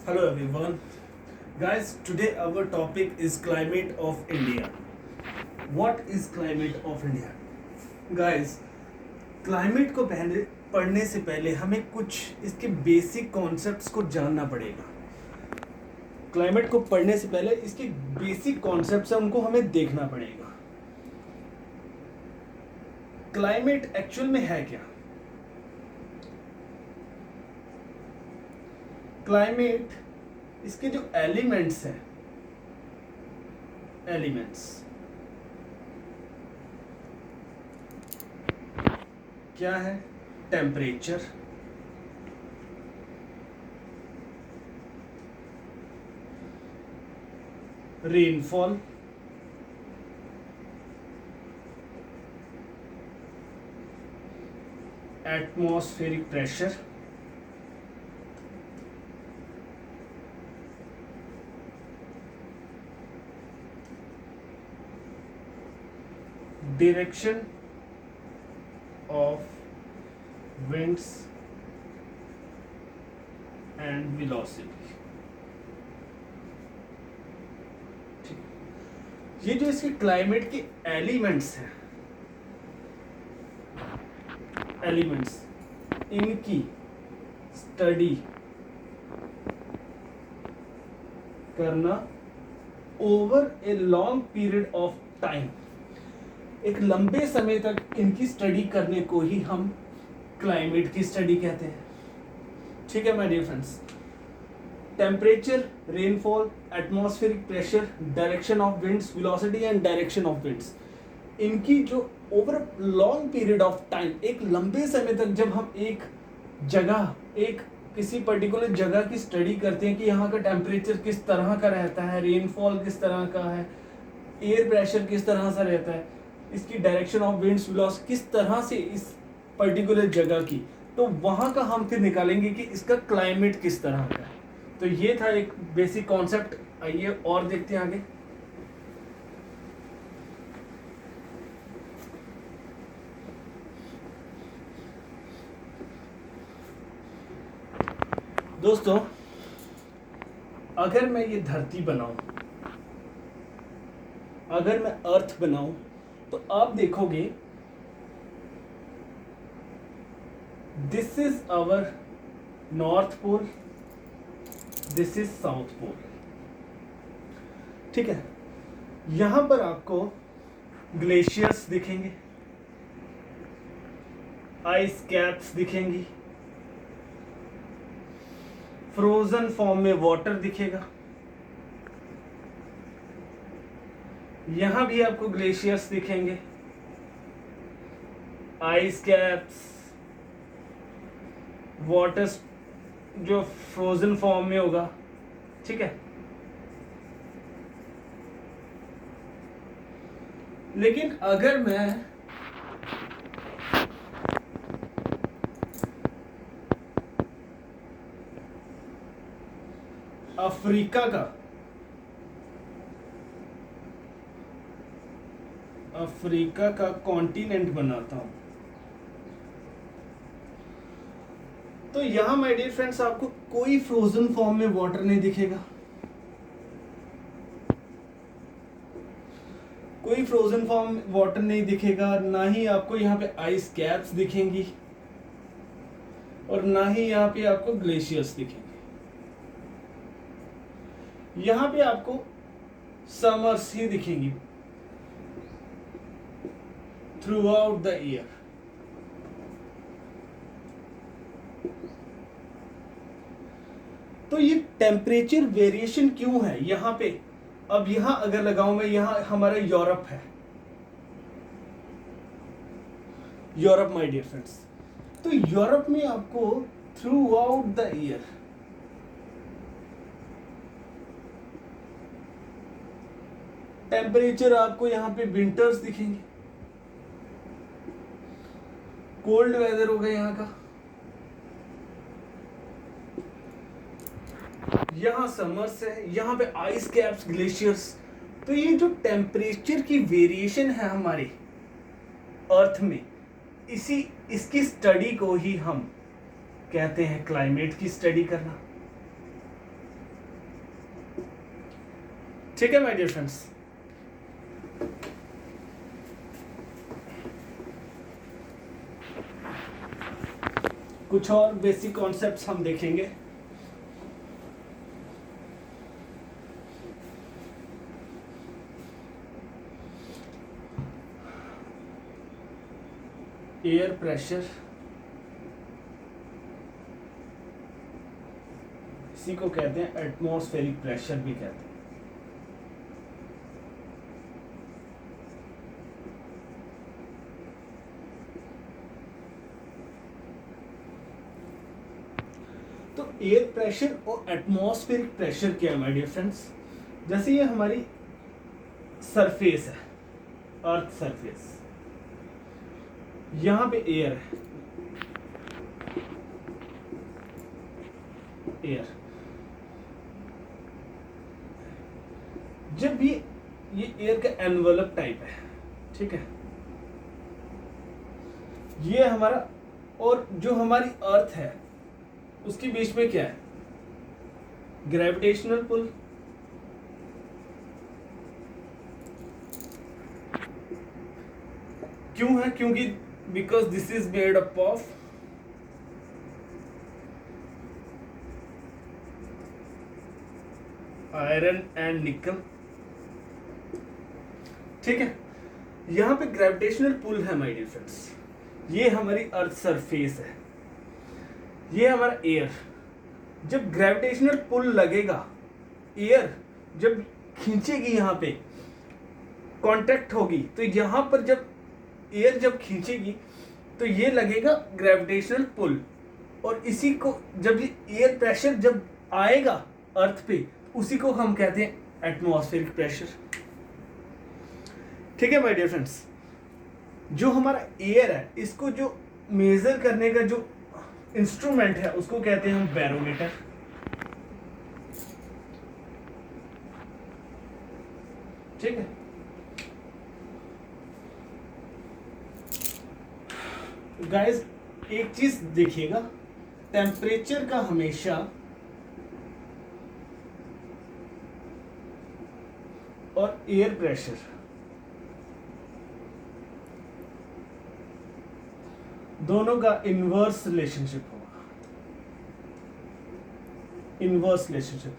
Hello everyone. Guys, today our topic is climate of India. What is climate of India? Guys, climate को पहले पढ़ने से पहले हमें कुछ इसके बेसिक कॉन्सेप्ट्स को जानना पड़ेगा. क्लाइमेट को पढ़ने से पहले इसके बेसिक कॉन्सेप्ट्स हैं उनको हमें देखना पड़ेगा. क्लाइमेट एक्चुअल में है क्या? क्लाइमेट इसके जो एलिमेंट्स हैं, एलिमेंट्स क्या है? Temperature, rainfall, atmospheric pressure, direction of winds and velocity. ठीक, ये जो इसके क्लाइमेट के एलिमेंट्स हैं, एलिमेंट्स इनकी स्टडी करना over a long period of time, एक लंबे समय तक इनकी स्टडी करने को ही हम क्लाइमेट की स्टडी कहते हैं. ठीक है my dear friends. Temperature, rainfall, atmospheric pressure, direction of winds, velocity and direction of winds, इनकी जो over long period of time, एक लंबे समय तक जब हम एक जगह, एक किसी पर्टिकुलर जगह की स्टडी करते हैं कि यहाँ का टेम्परेचर किस तरह का रहता है, रेनफॉल किस तरह का है, एयर प्रेशर किस तरह से रहता है, इसकी डायरेक्शन ऑफ विंड्स, वेलोसिटी किस तरह से इस पर्टिकुलर जगह की, तो वहाँ का हम फिर निकालेंगे कि इसका क्लाइमेट किस तरह का है. तो ये था एक बेसिक कॉन्सेप्ट. आइए और देखते हैं आगे. दोस्तों, अगर मैं ये धरती बनाऊं, अगर मैं अर्थ बनाऊं, तो आप देखोगे this is our North Pole, this is South Pole. ठीक है. यहां पर आपको ग्लेशियर्स दिखेंगे, आइस कैप्स दिखेंगी, फ्रोजन फॉर्म में वाटर दिखेगा. यहां भी आपको ग्लेशियर्स दिखेंगे, आइस कैप्स, वाटर जो फ्रोजन फॉर्म में होगा. ठीक है. लेकिन अगर मैं अफ्रीका का कॉन्टिनेंट बनाता हूं, तो यहां माय डियर फ्रेंड्स आपको कोई फ्रोजन फॉर्म में वाटर नहीं दिखेगा, कोई फ्रोजन फॉर्म वाटर नहीं दिखेगा, ना ही आपको यहाँ पे आइस कैप्स दिखेंगी और ना ही यहाँ पे आपको ग्लेशियर्स दिखेंगे. यहाँ पे आपको समर्स ही दिखेंगी थ्रू आउट द ईयर. तो ये टेम्परेचर वेरिएशन क्यों है यहाँ पे? अब यहां अगर लगाऊं मैं, यहां हमारा यूरोप है, यूरोप माय डियर फ्रेंड्स. तो यूरोप में आपको through out the year temperature, आपको यहां पे विंटर्स दिखेंगे, कोल्ड वेदर होगा यहाँ का, यहाँ समर्स है, यहाँ पे आइस कैप्स, ग्लेशियर्स. तो ये जो टेम्परेचर की वेरिएशन है हमारे अर्थ में, इसकी स्टडी को ही हम कहते हैं क्लाइमेट की स्टडी करना. ठीक है माय डियर फ्रेंड्स। कुछ और बेसिक कॉन्सेप्ट्स हम देखेंगे। एयर प्रेशर, इसी को कहते हैं एटमॉस्फेरिक प्रेशर भी कहते हैं। तो एयर प्रेशर और एटमॉस्फेरिक प्रेशर क्या है माय डियर फ्रेंड्स? जैसे ये हमारी सरफेस है, अर्थ सरफेस, यहां पे एयर है, एयर। जब ये एयर का एनवलप टाइप है, ठीक है, ये हमारा, और जो हमारी अर्थ है उसके बीच में क्या है? Gravitational pull. क्यों है? क्योंकि because this is made up of iron and nickel, ठीक है। यहां पे ग्रेविटेशनल पुल है माय डियर फ्रेंड्स। ये हमारी अर्थ सरफेस है, ये हमारा एयर। जब ग्रेविटेशनल पुल लगेगा, एयर जब खींचेगी, यहां पे कांटेक्ट होगी, तो यहां पर जब एयर जब खींचेगी तो ये लगेगा ग्रेविटेशनल पुल, और इसी को जब ये एयर प्रेशर जब आएगा अर्थ पे, उसी को हम कहते हैं एटमॉस्फेरिक प्रेशर। ठीक है माय डियर फ्रेंड्स। जो हमारा एयर है, इसको जो मेजर करने का जो इंस्ट्रूमेंट है उसको कहते हैं हम बैरोमीटर। ठीक है। गाइस एक चीज देखिएगा, टेम्परेचर का हमेशा और एयर प्रेशर दोनों का इनवर्स रिलेशनशिप होगा। Inverse relationship.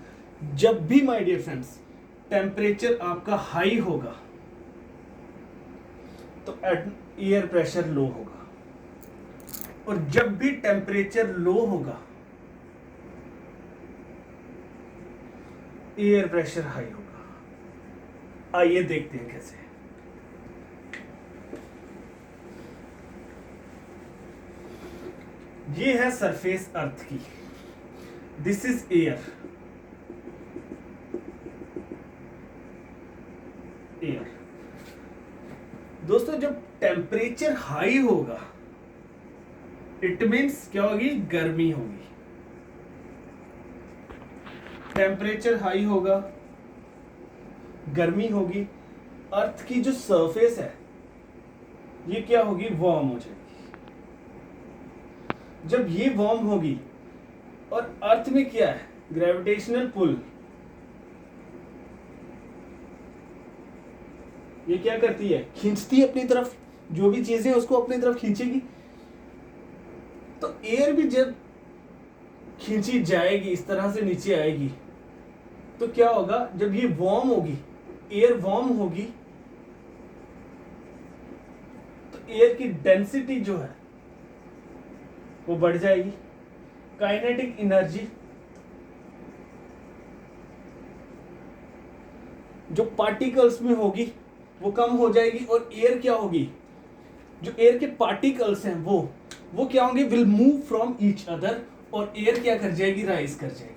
जब भी माय डियर फ्रेंड्स टेम्परेचर आपका हाई होगा तो एयर प्रेशर लो होगा, और जब भी टेम्परेचर लो होगा एयर प्रेशर हाई होगा। आइए देखते हैं कैसे। ये है सरफेस अर्थ की, दिस इज एयर। एयर दोस्तों, जब टेम्परेचर हाई होगा इट मीन्स क्या होगी? गर्मी होगी। टेम्परेचर हाई होगा, गर्मी होगी। अर्थ की जो सरफेस है ये क्या होगी? वार्म हो जाएगी। जब ये वार्म होगी, और अर्थ में क्या है? Gravitational pull. ये क्या करती है? खींचती है अपनी तरफ, जो भी चीजें उसको अपनी तरफ खींचेगी। तो एयर भी जब खींची जाएगी, इस तरह से नीचे आएगी, तो क्या होगा? जब ये वार्म होगी, एयर वार्म होगी, तो एयर की डेंसिटी जो है वो बढ़ जाएगी। काइनेटिक एनर्जी जो पार्टिकल्स में होगी वो कम हो जाएगी, और एयर क्या होगी? जो एयर के पार्टिकल्स हैं वो क्या होंगे? Will move from each other, और एयर क्या कर जाएगी? राइज कर जाएगी।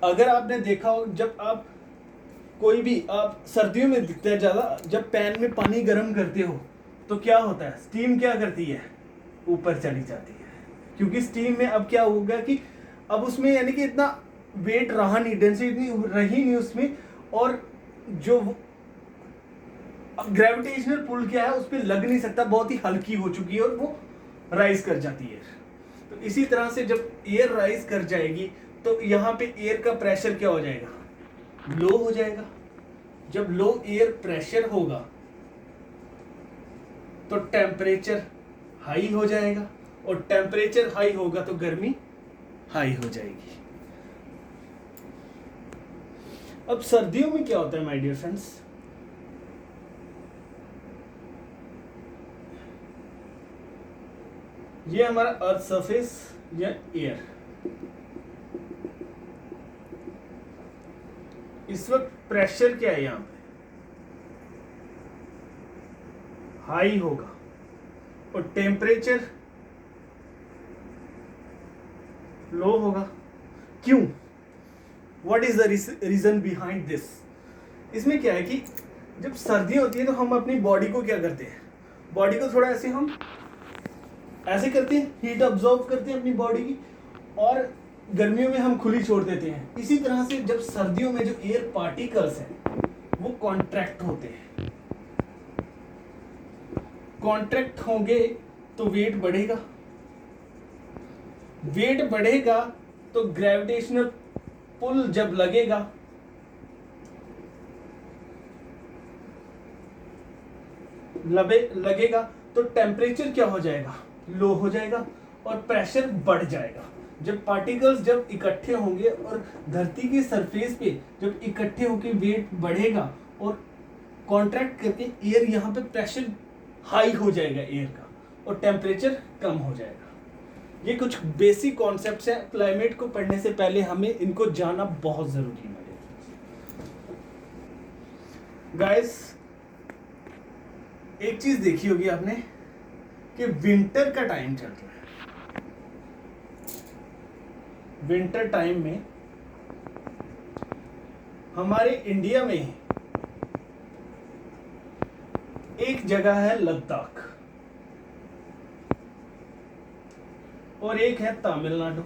अगर आपने देखा हो, जब आप कोई भी, आप सर्दियों में दिखता है ज्यादा, जब पैन में पानी गर्म करते हो तो क्या होता है? स्टीम क्या करती है? ऊपर चली जाती है, क्योंकि स्टीम में अब क्या हो गया कि अब उसमें यानी कि इतना वेट रहा नहीं, डेंसिटी रही नहीं उसमें, और जो ग्रेविटेशनल पुल क्या है उस पर लग नहीं सकता, बहुत ही हल्की हो चुकी है और वो राइज कर जाती है। तो इसी तरह से जब एयर राइज कर जाएगी तो यहाँ पे एयर का प्रेशर क्या हो जाएगा, लो हो जाएगा। जब लो एयर प्रेशर होगा तो टेम्परेचर हाई हो जाएगा, और टेम्परेचर हाई होगा तो गर्मी हाई हो जाएगी। अब सर्दियों में क्या होता है माय डियर फ्रेंड्स, ये हमारा अर्थ सरफेस या एयर, इस वक्त प्रेशर क्या है, यहां पे हाई होगा और टेम्परेचर लो होगा। क्यों? What is the reason behind this? इसमें क्या है कि जब सर्दी होती है तो हम अपनी बॉडी को क्या करते हैं, बॉडी को थोड़ा ऐसे हम ऐसे करते हैं, हीट अब्जॉर्ब करते हैं अपनी बॉडी की, और गर्मियों में हम खुली छोड़ देते हैं। इसी तरह से जब सर्दियों में जो एयर पार्टिकल्स हैं वो कॉन्ट्रैक्ट होते हैं, कॉन्ट्रैक्ट होंगे तो वेट बढ़ेगा, वेट बढ़ेगा तो ग्रेविटेशनल पुल जब लगेगा लगेगा तो टेम्परेचर क्या हो जाएगा, लो हो जाएगा और प्रेशर बढ़ जाएगा। जब पार्टिकल्स जब इकट्ठे होंगे और धरती की सरफेस पे जब इकट्ठे होकर वेट बढ़ेगा और कॉन्ट्रैक्ट करके एयर यहाँ पे प्रेशर हाई हो जाएगा एयर का, और टेम्परेचर कम हो जाएगा। ये कुछ बेसिक कॉन्सेप्ट्स हैं, क्लाइमेट को पढ़ने से पहले हमें इनको जानना बहुत जरूरी है गाइस। एक चीज देखी होगी आपने कि विंटर का टाइम चल रहा है, विंटर टाइम में हमारे इंडिया में एक जगह है लद्दाख और एक है तमिलनाडु।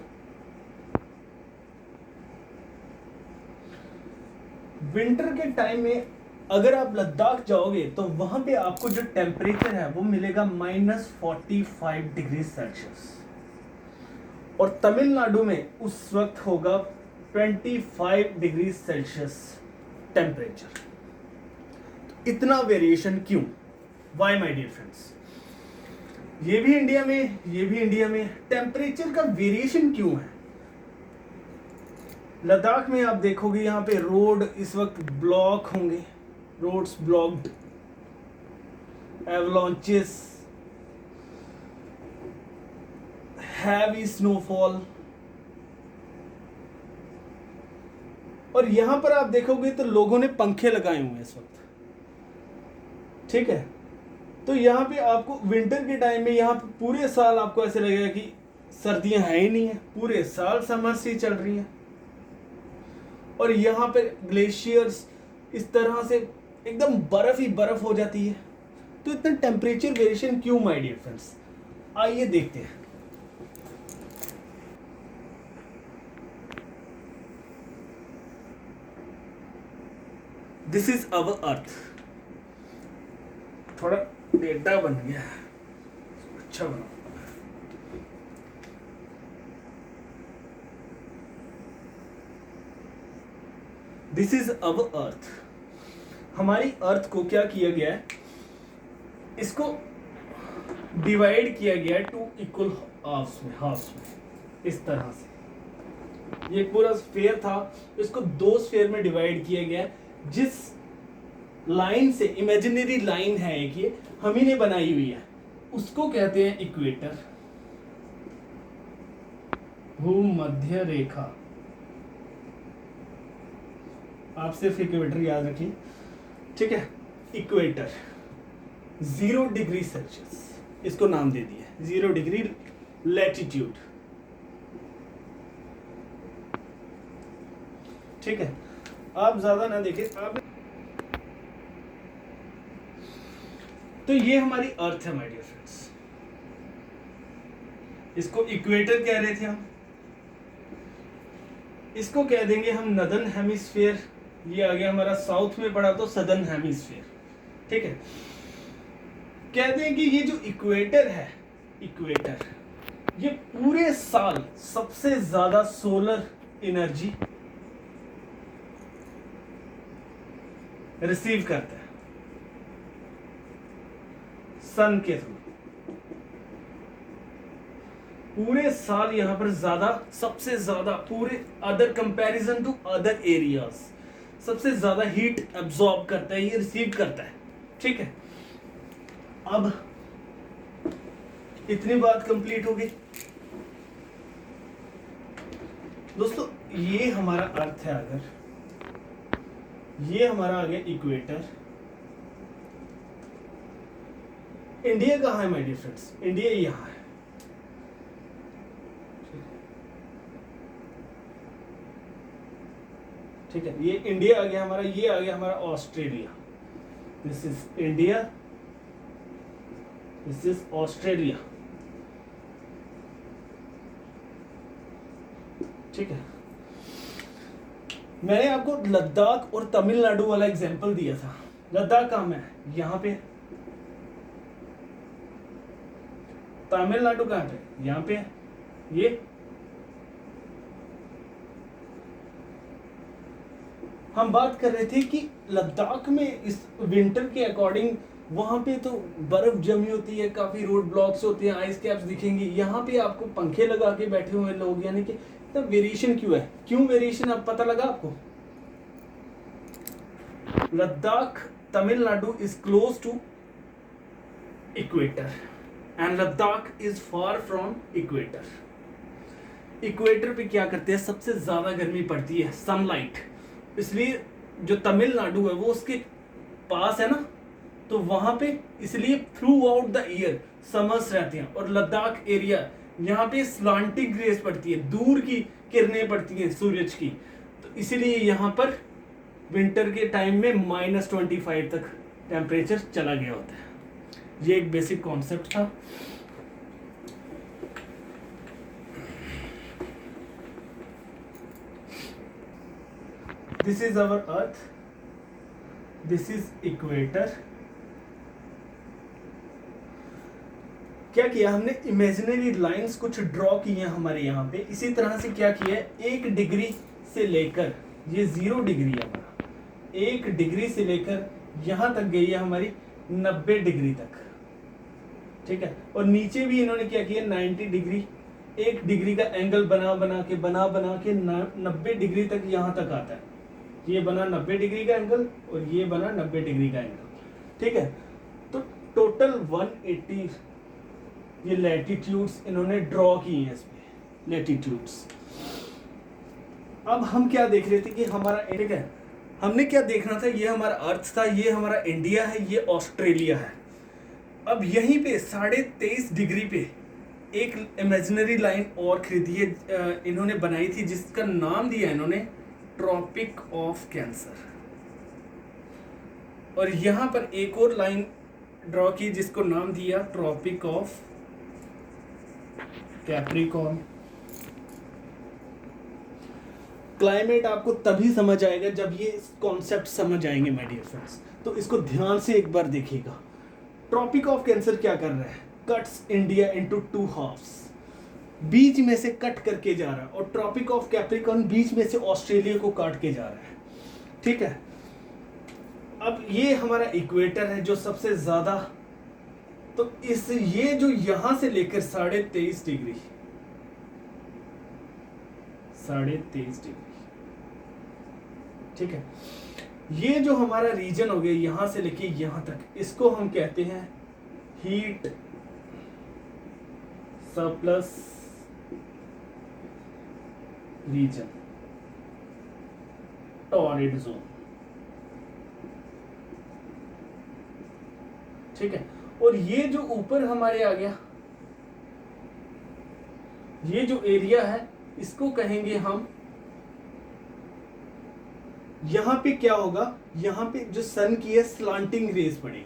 विंटर के टाइम में अगर आप लद्दाख जाओगे तो वहां पे आपको जो टेम्परेचर है वो मिलेगा -45 डिग्री सेल्सियस, और तमिलनाडु में उस वक्त होगा 25 डिग्री सेल्सियस टेम्परेचर। इतना वेरिएशन क्यों? Why my dear friends? ये भी इंडिया में, ये भी इंडिया में, टेम्परेचर का वेरिएशन क्यों है? लद्दाख में आप देखोगे यहाँ पे रोड इस वक्त ब्लॉक होंगे, roads blocked, avalanches, heavy snowfall, और यहां पर आप देखोगे तो लोगों ने पंखे लगाए हुए हैं इस वक्त, ठीक है। तो यहाँ पे आपको विंटर के टाइम में यहाँ पे पूरे साल आपको ऐसे लगेगा कि सर्दियां है ही नहीं है, पूरे साल समर से चल रही हैं, और यहाँ पे ग्लेशियर्स इस तरह से एकदम बर्फ ही बर्फ हो जाती है। तो इतना टेम्परेचर वेरिएशन क्यों माय डियर फ्रेंड्स? आइए देखते हैं। दिस इज अवर अर्थ। थोड़ा डेटा बन गया, अच्छा बना। दिस इज अवर अर्थ। हमारी अर्थ को क्या किया गया है, इसको डिवाइड किया गया है 2 इक्वल हाफ्स में, इस तरह से। ये पूरा स्फीयर था, इसको 2 स्फीयर में डिवाइड किया गया है। जिस लाइन से, इमेजिनरी लाइन है एक, ये हम ही ने बनाई हुई है, उसको कहते हैं इक्वेटर, भूमध्य रेखा। आप सिर्फ इक्वेटर याद रखिए, ठीक है। इक्वेटर 0 डिग्री सेल्सियस, इसको नाम दे दिया 0 डिग्री लैटिट्यूड, ठीक है। आप ज्यादा ना देखें आप। तो ये हमारी अर्थ है माय डियर फ्रेंड्स, इसको इक्वेटर कह रहे थे हम, इसको कह देंगे हम नदर्न हेमिस्फीयर। ये आ गया हमारा साउथ में पड़ा तो सदर्न हेमिस्फीयर, ठीक है। कहते हैं कि ये जो इक्वेटर है, इक्वेटर ये पूरे साल सबसे ज्यादा सोलर एनर्जी रिसीव करता है सन के थ्रू। पूरे साल यहां पर ज्यादा, सबसे ज्यादा पूरे other comparison to other areas सबसे ज्यादा हीट एब्जॉर्ब करता है, ये रिसीव करता है। ठीक है, अब इतनी बात कंप्लीट हो गई दोस्तों। ये हमारा अर्थ है, अगर ये हमारा आ गया इक्वेटर। इंडिया कहाँ है माय डियर फ्रेंड्स? इंडिया यहां है। ठीक है, ये इंडिया आ गया हमारा, ये आ गया हमारा Australia. This is India, this is Australia. ठीक है, मैंने आपको लद्दाख और तमिलनाडु वाला एग्जांपल दिया था। लद्दाख कहाँ में है? यहां पे। तमिलनाडु कहाँ पे? यहां पे। ये हम बात कर रहे थे कि लद्दाख में इस विंटर के अकॉर्डिंग वहां पे तो बर्फ जमी होती है, काफी रोड ब्लॉक्स होते हैं, आइस कैप्स दिखेंगी। यहाँ पे आपको पंखे लगा के बैठे हुए लोग, यानी कि तो वेरिएशन क्यों है? क्यों वेरिएशन अब पता लगा आपको? Ladakh Tamil Nadu is close to equator and Ladakh is far from equator. Equator पे क्या करते हैं? सबसे ज्यादा गर्मी पड़ती है, सनलाइट, इसलिए जो तमिलनाडु है वो उसके पास है ना, तो वहां पे इसलिए through out the year summers रहते हैं। और लद्दाख एरिया यहाँ पे स्लांटिंग रेज पड़ती है, दूर की किरणें पड़ती हैं सूरज की, तो इसीलिए यहाँ पर विंटर के टाइम में -25 तक टेम्परेचर चला गया होता है। ये एक बेसिक कॉन्सेप्ट था। This is our earth, this is equator. क्या किया हमने? इमेजिनरी लाइंस कुछ ड्रॉ की हैं हमारे यहाँ पे। इसी तरह से क्या किया है, 1 डिग्री से लेकर, ये 0 डिग्री है हमारा, 1 डिग्री से लेकर यहाँ तक गई है हमारी 90 डिग्री तक। ठीक है, और नीचे भी इन्होंने क्या किया, 90 डिग्री, 1 डिग्री का एंगल बना के 90 डिग्री तक यहाँ तक आता है। ये बना 90 डिग्री का एंगल और ये बना 90 डिग्री का एंगल। ठीक है, तो टोटल 180 ये लैटिट्यूड्स इन्होंने ड्रॉ की हैं इसमें, लैटिट्यूड्स। अब हम क्या देख रहे थे कि हमारा, ठीक है, हमने क्या देखना था, ये हमारा अर्थ था, ये हमारा इंडिया है, ये ऑस्ट्रेलिया है। अब यहीं पे 23.5 डिग्री पे एक इमेजिनरी लाइन और खरीदी है, इन्होंने बनाई थी, जिसका नाम दिया इन्होंने ट्रॉपिक ऑफ कैंसर। और यहां पर एक और लाइन ड्रॉ की जिसको नाम दिया ट्रॉपिक ऑफ कैप्रिकॉर्न। क्लाइमेट आपको तभी समझ आएगा जब ये कॉन्सेप्ट समझ आएंगे माय डियर फ्रेंड्स, तो इसको ध्यान से एक बार देखिएगा। ट्रॉपिक ऑफ कैंसर क्या कर रहा है? कट्स इंडिया इनटू 2 हाफ्स, बीच में से कट करके जा रहा है, और ट्रॉपिक ऑफ कैप्रिकॉर्न बीच में से ऑस्ट्रेलिया को काट के जा रहा है। ठीक है, अब ये हमारा इक्वेटर है जो सबसे ज्यादा, तो इस ये जो यहां से लेकर 23.5 डिग्री, 23.5 डिग्री, ठीक है, ये जो हमारा रीजन हो गया यहां से लेके यहां तक, इसको हम कहते हैं heat surplus region, torrid zone. ठीक है, और ये जो ऊपर हमारे आ गया, ये जो एरिया है इसको कहेंगे हम, यहां पे क्या होगा, यहां पे जो सन की है स्लांटिंग रेज पड़ेगी,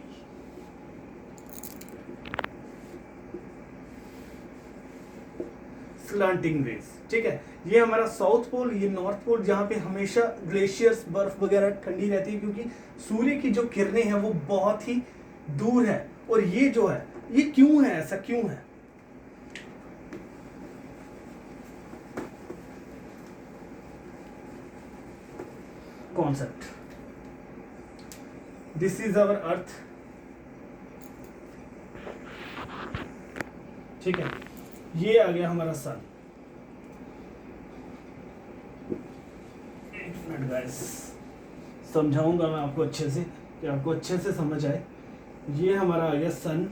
स्लांटिंग रेज। ठीक है, ये हमारा साउथ पोल, ये नॉर्थ पोल, जहां पे हमेशा ग्लेशियर्स, बर्फ वगैरह ठंडी रहती है, क्योंकि सूर्य की जो किरणें हैं वो बहुत ही दूर है। और ये जो है, ये क्यों है, ऐसा क्यों है? Concept. This is our earth. ठीक है, ये आ गया हमारा सन. एक मिनट गाइस, समझाऊंगा मैं आपको अच्छे से कि आपको अच्छे से समझ आए. ये हमारा आ गया सन.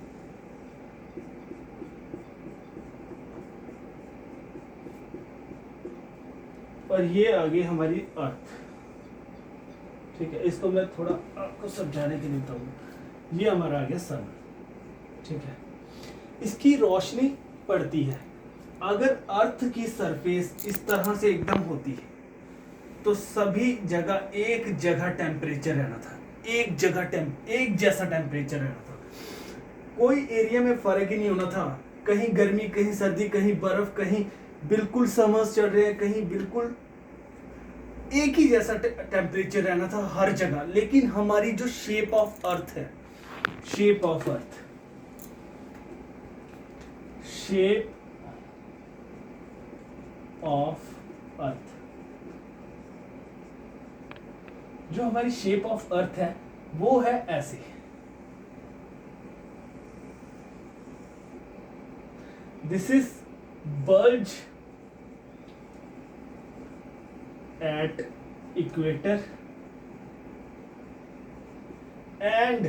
और ये आ गई हमारी अर्थ. ठीक है, इसको मैं थोड़ा आपको समझाने के लिए बताऊंगा. ये हमारा आ गया सन. ठीक है, इसकी रोशनी पड़ती है. अगर अर्थ की सरफेस इस तरह से एकदम होती है तो सभी जगह एक जगह टेम्परेचर रहना था. एक जैसा टेम्परेचर रहना था. कोई एरिया में फर्क ही नहीं होना था. कहीं गर्मी, कहीं सर्दी, कहीं बर्फ, कहीं बिल्कुल समर्स चल रहे हैं, कहीं बिल्कुल एक ही जैसा टेम्परेचर रहना था हर जगह. लेकिन हमारी जो शेप ऑफ अर्थ है, shape of earth, shape of earth, जो हमारी शेप ऑफ अर्थ है वो है ऐसे. This is bulge at equator and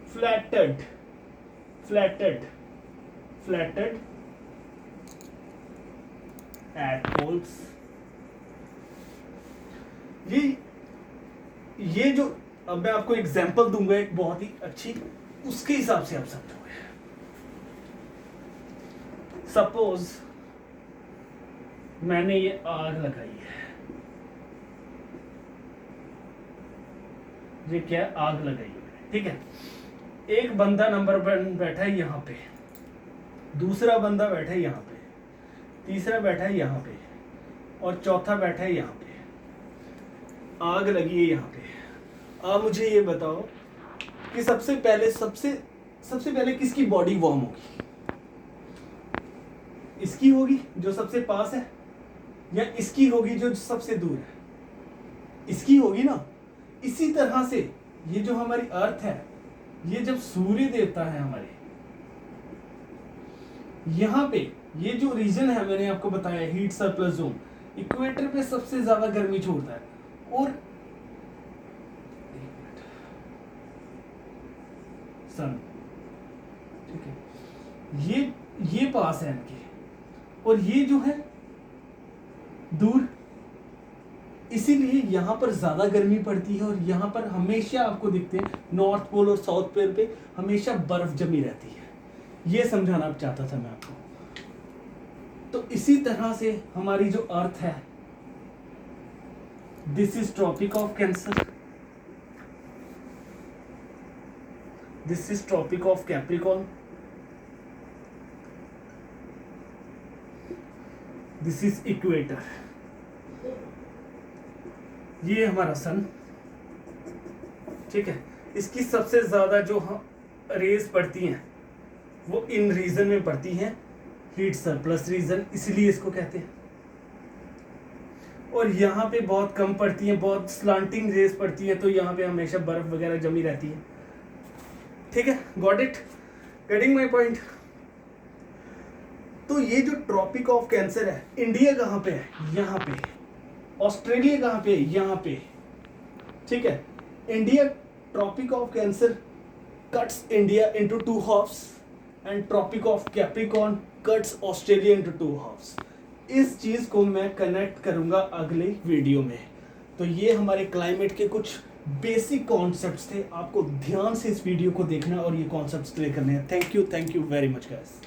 flattened at poles. ये जो अब मैं आपको एग्जांपल दूंगा एक बहुत ही अच्छी, उसके हिसाब से आप समझोगे. सपोज मैंने ये आग लगाई है. ये क्या है? आग लगाई है. ठीक है, एक बंदा नंबर 1 बैठा है यहाँ पे, दूसरा बंदा बैठा है यहाँ पे, तीसरा बैठा है यहाँ पे, और चौथा बैठा है यहाँ पे. आग लगी है यहाँ पे. आप मुझे ये बताओ कि सबसे पहले किसकी बॉडी वार्म होगी? इसकी होगी जो सबसे पास है, या इसकी होगी जो सबसे दूर है? इसकी होगी ना. इसी तरह से ये जो हमारी अर्थ है, ये जब सूर्य देवता है हमारे यहाँ पे, ये जो रीजन है मैंने आपको बताया हीट सरप्लस जोन, इक्वेटर पे सबसे ज्यादा गर्मी छोड़ता है. और सन, ठीक है, ये पास है इनके, और ये जो है दूर. इसीलिए यहाँ पर ज्यादा गर्मी पड़ती है और यहाँ पर हमेशा आपको दिखते हैं नॉर्थ पोल और साउथ पोल पे हमेशा बर्फ जमी रहती है. ये समझाना चाहता था मैं आपको. तो इसी तरह से हमारी जो अर्थ है, this is Tropic of Cancer, this is Tropic of Capricorn, this is equator. ये हमारा सन. ठीक है, इसकी सबसे ज्यादा जो रेज पड़ती हैं वो इन रीजन में पड़ती हैं, हीट सरप्लस रीजन, इसलिए इसको कहते हैं. और यहाँ पे बहुत कम पड़ती हैं, बहुत स्लांटिंग रेज पड़ती हैं, तो यहाँ पे हमेशा बर्फ वगैरह जमी रहती है. ठीक है, got it? Getting my point? तो ये जो ट्रॉपिक ऑफ कैंसर है, इंडिया कहाँ पे है? यहाँ पे. ऑस्ट्रेलिया कहाँ पे? यहाँ पे. ठीक है, India, Tropic of Cancer cuts India into 2 halves and Tropic of Capricorn cuts Australia into 2 halves. इस चीज को मैं कनेक्ट करूंगा अगले वीडियो में. तो ये हमारे क्लाइमेट के कुछ बेसिक कॉन्सेप्ट्स थे. आपको ध्यान से इस वीडियो को देखना और ये कॉन्सेप्ट्स क्लियर करने हैं. Thank you very much guys.